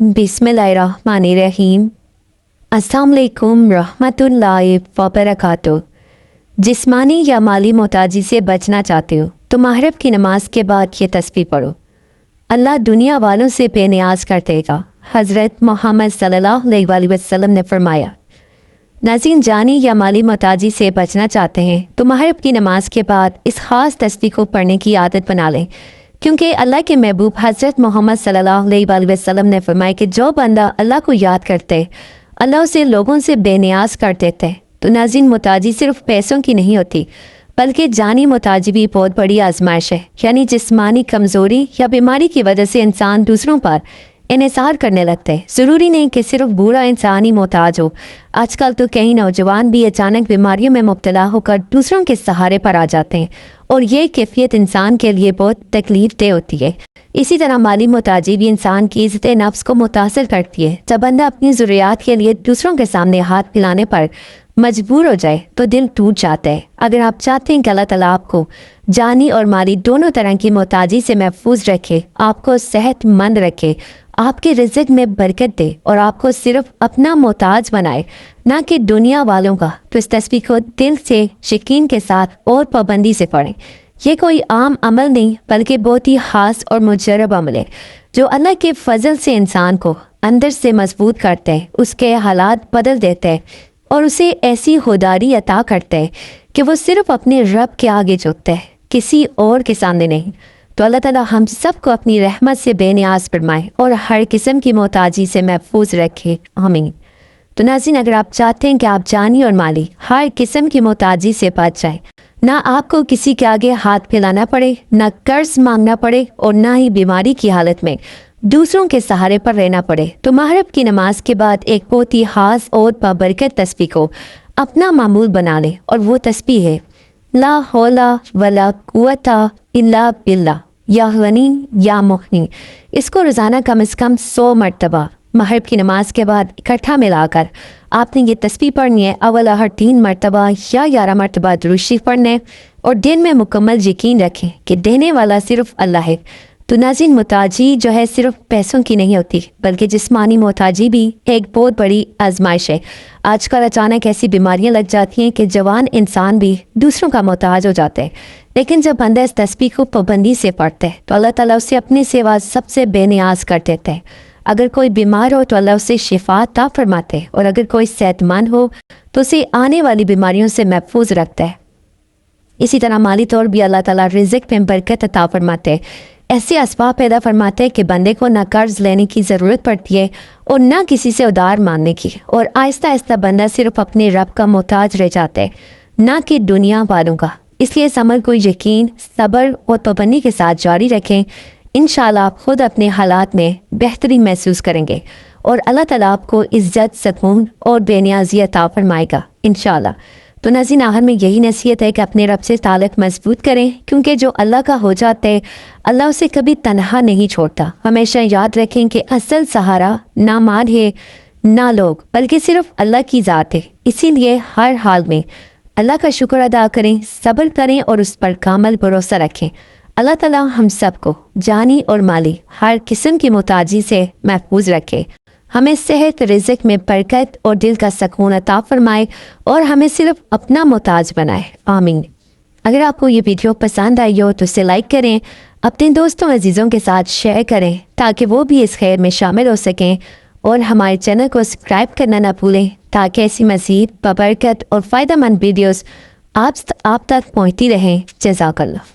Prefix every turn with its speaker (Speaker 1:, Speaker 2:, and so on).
Speaker 1: बिस्मिल्लाहिर्रहमानिर्रहीम। अस्सलाम वालेकुम रहमतुल्लाहि व बरकातुहू। जिस्मानी या माली मोहताजी से बचना चाहते हो तो महरब की नमाज के बाद ये तस्बीह पढ़ो। अल्लाह दुनिया वालों से बेनियाज कर देगा। हज़रत मोहम्मद सल्लल्लाहु अलैहि वसल्लम ने फरमाया। नाज़रीन, जानी या माली मोहताजी से बचना चाहते हैं तो महरब की नमाज के बाद इस ख़ास तस्बीह को पढ़ने की आदत बना लें, क्योंकि अल्लाह के महबूब हज़रत मोहम्मद सल्लल्लाहु अलैहि वसल्लम ने फरमाया कि जो बंदा अल्लाह को याद करते अल्लाह उसे लोगों से बेनियाज कर देते। तो नाज़रीन, मोहताजी सिर्फ पैसों की नहीं होती बल्कि जानी मोहताजी भी बहुत बड़ी आजमाइश है। यानी जिस्मानी कमज़ोरी या बीमारी की वजह से इंसान दूसरों पर इन्हिसार करने लगते हैं। ज़रूरी नहीं कि सिर्फ बूढ़ा इंसान ही मोहताज हो। आजकल तो कई नौजवान भी अचानक बीमारियों में मुब्तला होकर दूसरों के सहारे पर आ जाते हैं और ये कैफियत इंसान के लिए बहुत तकलीफ दह होती है। इसी तरह माली मोहताजी भी इंसान की इज़्ज़त नफ्स को मुतासर करती है। जब बंदा अपनी ज़रूरियात के लिए दूसरों के सामने हाथ फैलाने पर मजबूर हो जाए तो दिल टूट जाता है। अगर आप चाहते हैं कि अल्लाह ताला आपको जानी और माली दोनों तरह की मोहताजी से महफूज रखे, आपको सेहतमंद रखे, आपके रिज़्क़ में बरकत दे और आपको सिर्फ अपना मोहताज बनाए, ना कि दुनिया वालों का, तो इस तस्बीह को दिल से यकीन के साथ और पाबंदी से पढ़ें। ये कोई आम अमल नहीं बल्कि बहुत ही खास और मुजर्रब अमल है जो अल्लाह के फजल से इंसान को अंदर से मजबूत करते हैं, उसके हालात बदल देते हैं और उसे ऐसी खुदारी अता करते हैं कि वो सिर्फ अपने रब के आगे झुकते हैं, किसी और के सामने नहीं। तो अल्लाह ताला हम सबको अपनी रहमत से बेनियाज फरमाए और हर किस्म की मोहताजी से महफूज रखे, आमीन। तो नाज़रीन, अगर आप चाहते हैं कि आप जानी और माली हर किस्म की मोहताजी से बच जाए, ना आपको किसी के आगे हाथ फैलाना पड़े, ना कर्ज मांगना पड़े और ना ही बीमारी की हालत में दूसरों के सहारे पर रहना पड़े, तो महरब की नमाज के बाद एक बहुत ही खास और बाबरकत तस्बीह को अपना मामूल बना लें और वो तस्बीह है ला हौला वला कुव्वता इल्ला बिल्लाह या गनी या मुगनी। इसको रोज़ाना कम से कम 100 मरतबा महरब की नमाज के बाद इकट्ठा मिलाकर आपने ये तस्बीह पढ़नी है। अव्वल हर 3 मरतबा या 11 मरतबा दुरूद शरीफ पढ़ने और दिन में मुकम्मल यकीन रखें कि देने वाला सिर्फ अल्लाह है। तो नाज़रीन, मोहताजी जो है सिर्फ पैसों की नहीं होती बल्कि जिस्मानी मोहताजी भी एक बहुत बड़ी आजमाइश है। आजकल अचानक ऐसी बीमारियां लग जाती हैं कि जवान इंसान भी दूसरों का मोहताज हो जाते हैं, लेकिन जब बंदा इस तस्बीह को पाबंदी से पढ़ते हैं तो अल्लाह ताला उसे अपने सिवा सबसे बेनियाज कर देते हैं। अगर कोई बीमार हो तो अल्लाह उसे शिफा अता फरमाते हैं और अगर कोई सेहतमंद हो तो उसे आने वाली बीमारियों से महफूज रखता है। इसी तरह माली तौर भी अल्लाह ताला रिज़्क़ में बरकत अता फरमाते हैं। ऐसे असबाब पैदा फरमाते हैं कि बंदे को ना कर्ज लेने की ज़रूरत पड़ती है और ना किसी से उधार मांगने की, और आहिस्ता आहिस्ता बंदा सिर्फ अपने रब का मोहताज रह जाता है, ना कि दुनिया वालों का। इसलिए इस अमल को यकीन, सब्र और पाबंदी के साथ जारी रखें। इंशाअल्लाह आप खुद अपने हालात में बेहतरी महसूस करेंगे और अल्लाह ताला आपको इज़्ज़त, सुकून और बेनियाज़ी अता फरमाएगा इंशाअल्लाह। तो नाज़रीन, आखिर में यही नसीहत है कि अपने रब से ताल्लुक़ मजबूत करें, क्योंकि जो अल्लाह का हो जाता है अल्लाह उसे कभी तन्हा नहीं छोड़ता। हमेशा याद रखें कि असल सहारा ना माल है ना लोग बल्कि सिर्फ अल्लाह की ज़ात है। इसीलिए हर हाल में अल्लाह का शुक्र अदा करें, सब्र करें और उस पर कामल भरोसा रखें। अल्लाह ताला हम सबको जानी और माली हर किस्म की मोहताजी से महफूज रखे, हमें सेहत, रिज़्क़ में बरकत और दिल का सुकून अता फरमाए और हमें सिर्फ अपना मोहताज बनाए, आमीन। अगर आपको ये वीडियो पसंद आई हो तो इसे लाइक करें, अपने दोस्तों अजीज़ों के साथ शेयर करें ताकि वो भी इस खैर में शामिल हो सकें, और हमारे चैनल को सब्सक्राइब करना ना भूलें ताकि ऐसी मज़ीद बबरकत और फ़ायदेमंद वीडियोज़ आप तक पहुँचती रहें। जज़ाकल्लाह।